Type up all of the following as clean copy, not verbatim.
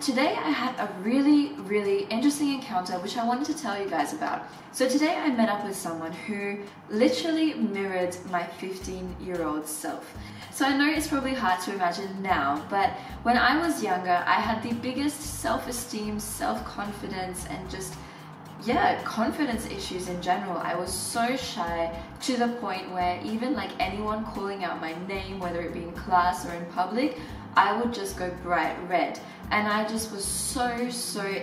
Today I had a really interesting encounter which I wanted to tell you guys about. So today I met up with someone who literally mirrored my 15-year-old self. So I know it's probably hard to imagine now, but when I was younger I had the biggest self-esteem, self-confidence and just confidence issues in general. I was so shy to the point where even like anyone calling out my name, whether it be in class or in public, I would just go bright red. And I just was so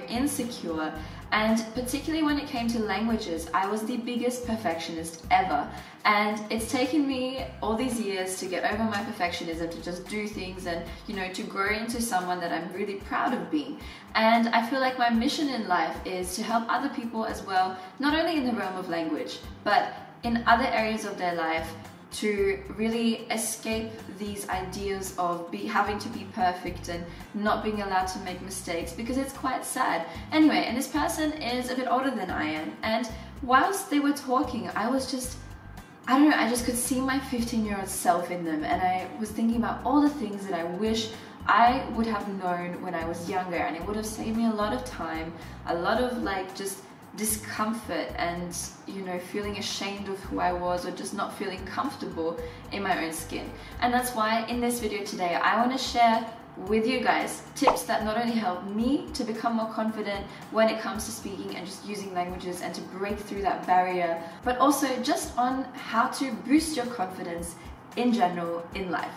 insecure. And particularly when it came to languages, I was the biggest perfectionist ever. And it's taken me all these years to get over my perfectionism, to just do things and, to grow into someone that I'm really proud of being. And I feel like my mission in life is to help other people as well, not only in the realm of language, but in other areas of their life, to really escape these ideas of having to be perfect and not being allowed to make mistakes, because it's quite sad. Anyway, and this person is a bit older than I am, and whilst they were talking, I just could see my 15-year-old self in them, and I was thinking about all the things that I wish I would have known when I was younger, and it would have saved me a lot of time, a lot of just discomfort and feeling ashamed of who I was, or just not feeling comfortable in my own skin. And that's why in this video today I want to share with you guys tips that not only help me to become more confident when it comes to speaking and just using languages and to break through that barrier, but also just on how to boost your confidence in general in life.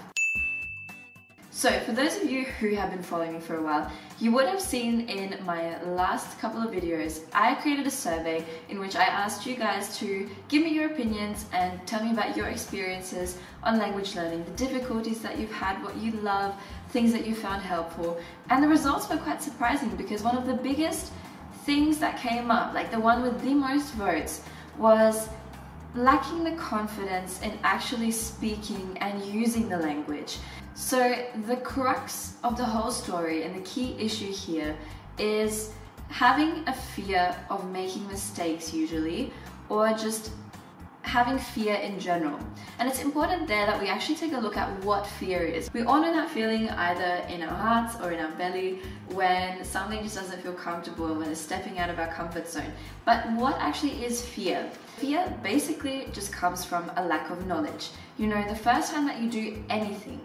So for those of you who have been following me for a while, you would have seen in my last couple of videos, I created a survey in which I asked you guys to give me your opinions and tell me about your experiences on language learning, the difficulties that you've had, what you love, things that you found helpful. And the results were quite surprising, because one of the biggest things that came up, like the one with the most votes, was lacking the confidence in actually speaking and using the language. So the crux of the whole story and the key issue here is having a fear of making mistakes usually, or just having fear in general. And it's important there that we actually take a look at what fear is. We all know that feeling either in our hearts or in our belly when something just doesn't feel comfortable, when it's stepping out of our comfort zone. But what actually is fear? Fear basically just comes from a lack of knowledge. The first time that you do anything,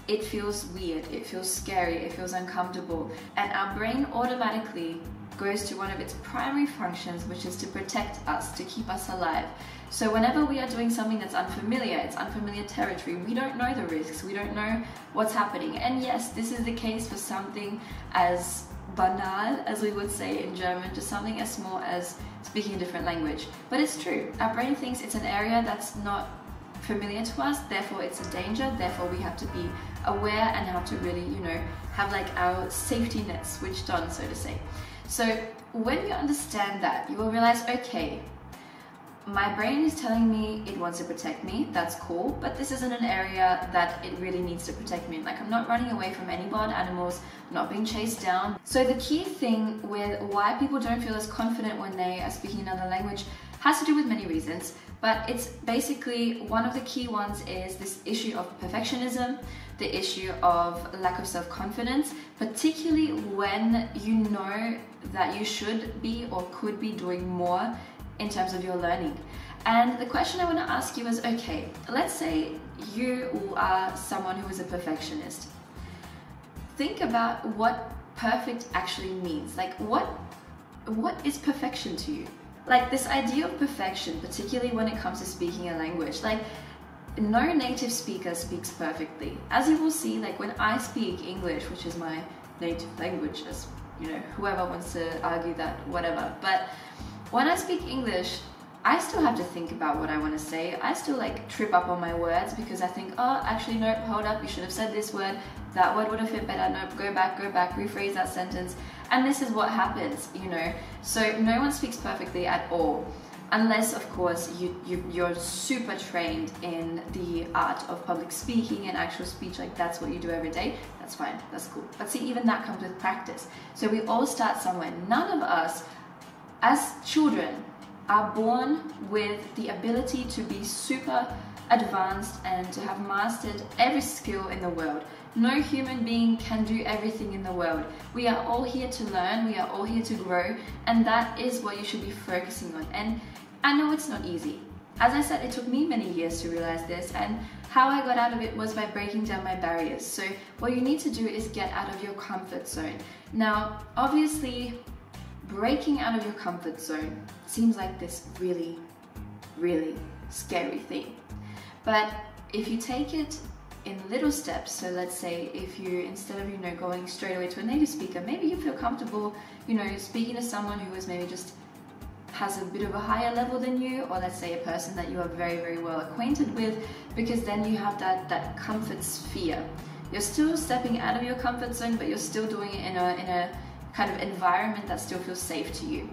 it feels weird, it feels scary, it feels uncomfortable, and our brain automatically goes to one of its primary functions, which is to protect us, to keep us alive. So whenever we are doing something that's unfamiliar, it's unfamiliar territory, we don't know the risks, we don't know what's happening. And yes, this is the case for something as banal, as we would say in German, just something as small as speaking a different language. But it's true, our brain thinks it's an area that's not familiar to us, therefore it's a danger, therefore we have to be aware and have to really, have like our safety net switched on, so to say. So when you understand that, you will realize, okay, my brain is telling me it wants to protect me, that's cool, but this isn't an area that it really needs to protect me. Like, I'm not running away from any wild animals, I'm not being chased down. So the key thing with why people don't feel as confident when they are speaking another language has to do with many reasons, but it's basically one of the key ones is this issue of perfectionism, the issue of lack of self-confidence, particularly when you know that you should be or could be doing more in terms of your learning. And the question I want to ask you is, okay, let's say you are someone who is a perfectionist. Think about what perfect actually means. Like, what is perfection to you? Like, this idea of perfection, particularly when it comes to speaking a language, like, no native speaker speaks perfectly. As you will see, like when I speak English, which is my native language, as whoever wants to argue that, whatever, but when I speak English, I still have to think about what I want to say. I still trip up on my words because I think, oh, actually, no, hold up, you should have said this word, that word would have fit better, no, go back, rephrase that sentence. And this is what happens, So no one speaks perfectly at all. Unless, of course, you're super trained in the art of public speaking and actual speech, like that's what you do every day, that's fine, that's cool. But see, even that comes with practice. So we all start somewhere. None of us, as children, are born with the ability to be super advanced and to have mastered every skill in the world. no human being can do everything in the world. We are all here to learn, we are all here to grow, and that is what you should be focusing on. And I know it's not easy. As I said, it took me many years to realize this, and how I got out of it was by breaking down my barriers. So what you need to do is get out of your comfort zone. Now, obviously, breaking out of your comfort zone seems like this really, really scary thing. But if you take it in little steps, so let's say if you, instead of, going straight away to a native speaker, maybe you feel comfortable, speaking to someone who is maybe just has a bit of a higher level than you, or let's say a person that you are very, very well acquainted with, because then you have that comfort sphere. You're still stepping out of your comfort zone, but you're still doing it in a kind of environment that still feels safe to you.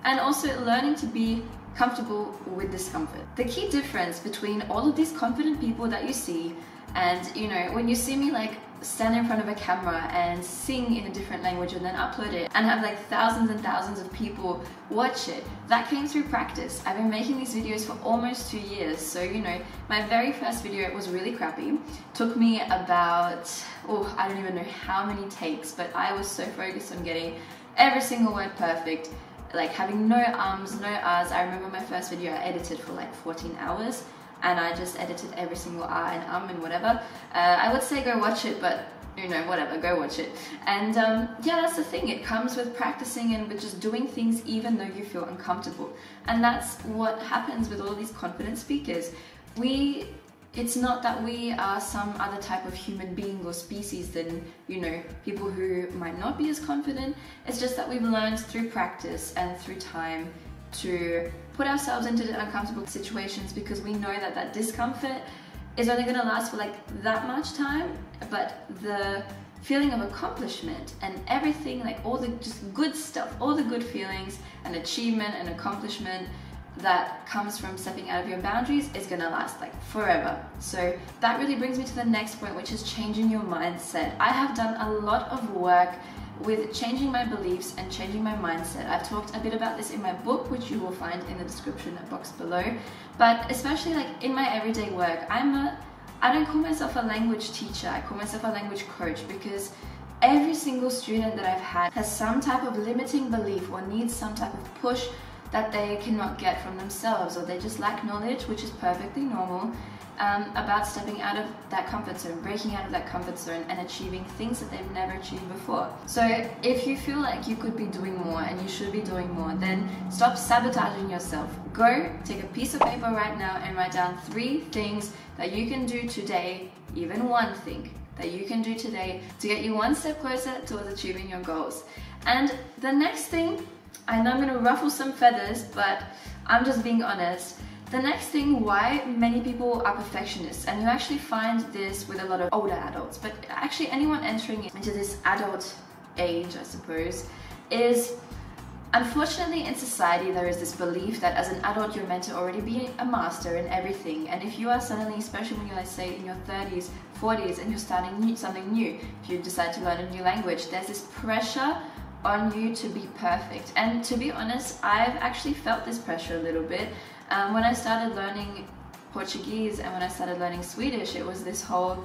And also learning to be comfortable with discomfort. The key difference between all of these confident people that you see and, when you see me like stand in front of a camera and sing in a different language and then upload it and have like thousands and thousands of people watch it, that came through practice. I've been making these videos for almost 2 years. So, my very first video was really crappy. Took me about, I don't even know how many takes, but I was so focused on getting every single word perfect, like having no ums, no ahs. I remember my first video I edited for like 14 hours. And I just edited every single ah and and whatever. I would say go watch it, but whatever, go watch it. And yeah, that's the thing. It comes with practicing and with just doing things even though you feel uncomfortable. And that's what happens with all these confident speakers. It's not that we are some other type of human being or species than, people who might not be as confident. It's just that we've learned through practice and through time to put ourselves into uncomfortable situations, because we know that discomfort is only going to last for like that much time, but the feeling of accomplishment and everything, like all the just good stuff, all the good feelings and achievement and accomplishment that comes from stepping out of your boundaries is going to last like forever. So that really brings me to the next point, which is changing your mindset. I have done a lot of work with changing my beliefs and changing my mindset. I've talked a bit about this in my book, which you will find in the description box below. But especially like in my everyday work, I don't call myself a language teacher, I call myself a language coach, because every single student that I've had has some type of limiting belief or needs some type of push that they cannot get from themselves, or they just lack knowledge, which is perfectly normal, about stepping out of that comfort zone, breaking out of that comfort zone and achieving things that they've never achieved before. So if you feel like you could be doing more and you should be doing more, then stop sabotaging yourself. Go take a piece of paper right now and write down 3 things that you can do today, even 1 thing that you can do today to get you 1 step closer towards achieving your goals. And the next thing, I know I'm going to ruffle some feathers, but I'm just being honest. The next thing, why many people are perfectionists, and you actually find this with a lot of older adults, but actually anyone entering into this adult age, I suppose, is unfortunately in society there is this belief that as an adult you're meant to already be a master in everything, and if you are suddenly, especially when you're, let's say, in your 30s, 40s, and you're starting something new, if you decide to learn a new language, there's this pressure on you to be perfect. And to be honest, I've actually felt this pressure a little bit. When I started learning Portuguese and when I started learning Swedish, it was this whole,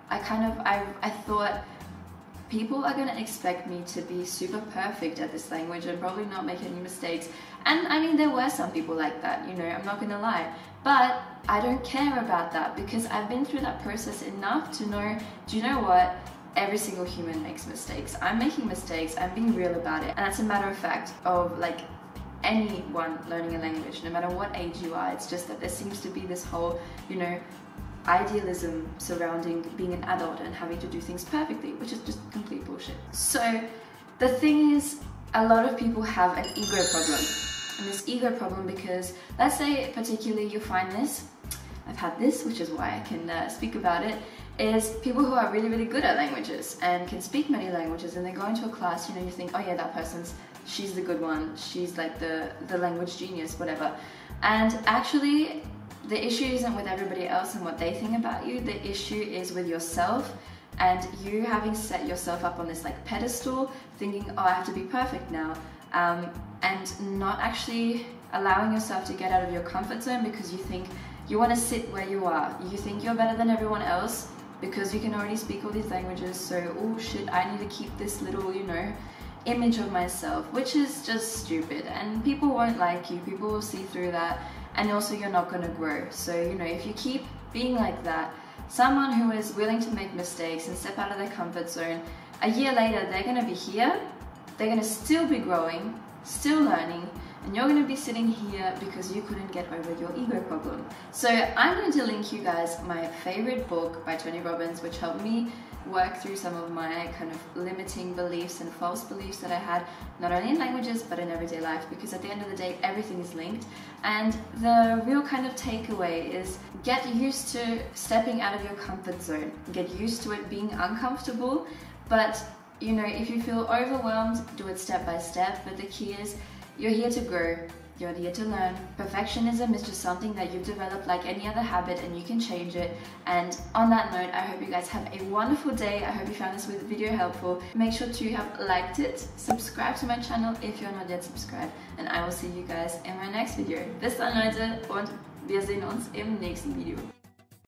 I thought people are going to expect me to be super perfect at this language and probably not make any mistakes. And I mean, there were some people like that, I'm not going to lie. But I don't care about that, because I've been through that process enough to know, do you know what? Every single human makes mistakes. I'm making mistakes, I'm being real about it. And that's a matter of fact of like anyone learning a language, no matter what age you are. It's just that there seems to be this whole, idealism surrounding being an adult and having to do things perfectly, which is just complete bullshit. So the thing is, a lot of people have an ego problem. And this ego problem, because let's say particularly you find this, I've had this, which is why I can speak about it, is people who are really, really good at languages and can speak many languages, and they go into a class, you think, oh yeah, that she's the good one, she's like the language genius, whatever. And actually, the issue isn't with everybody else and what they think about you, the issue is with yourself, and you having set yourself up on this like pedestal, thinking, oh, I have to be perfect now, and not actually allowing yourself to get out of your comfort zone, because you think you want to sit where you are. You think you're better than everyone else because you can already speak all these languages, so oh shit, I need to keep this little, you know, image of myself, which is just stupid, and people won't like you, people will see through that, and also you're not going to grow. So, you know, if you keep being like that, someone who is willing to make mistakes and step out of their comfort zone, a year later they're going to be here, they're going to still be growing, still learning, and you're going to be sitting here because you couldn't get over your ego problem. So I'm going to link you guys my favorite book by Tony Robbins, which helped me work through some of my kind of limiting beliefs and false beliefs that I had, not only in languages but in everyday life, because at the end of the day everything is linked. And the real kind of takeaway is get used to stepping out of your comfort zone, get used to it being uncomfortable, but you know, if you feel overwhelmed, do it step by step. But the key is you're here to grow, you're here to learn. Perfectionism is just something that you've developed like any other habit, and you can change it. And on that note, I hope you guys have a wonderful day. I hope you found this video helpful. Make sure to have liked it, subscribe to my channel if you're not yet subscribed, and I will see you guys in my next video. Bis dann, Leute, und wir sehen uns im nächsten Video.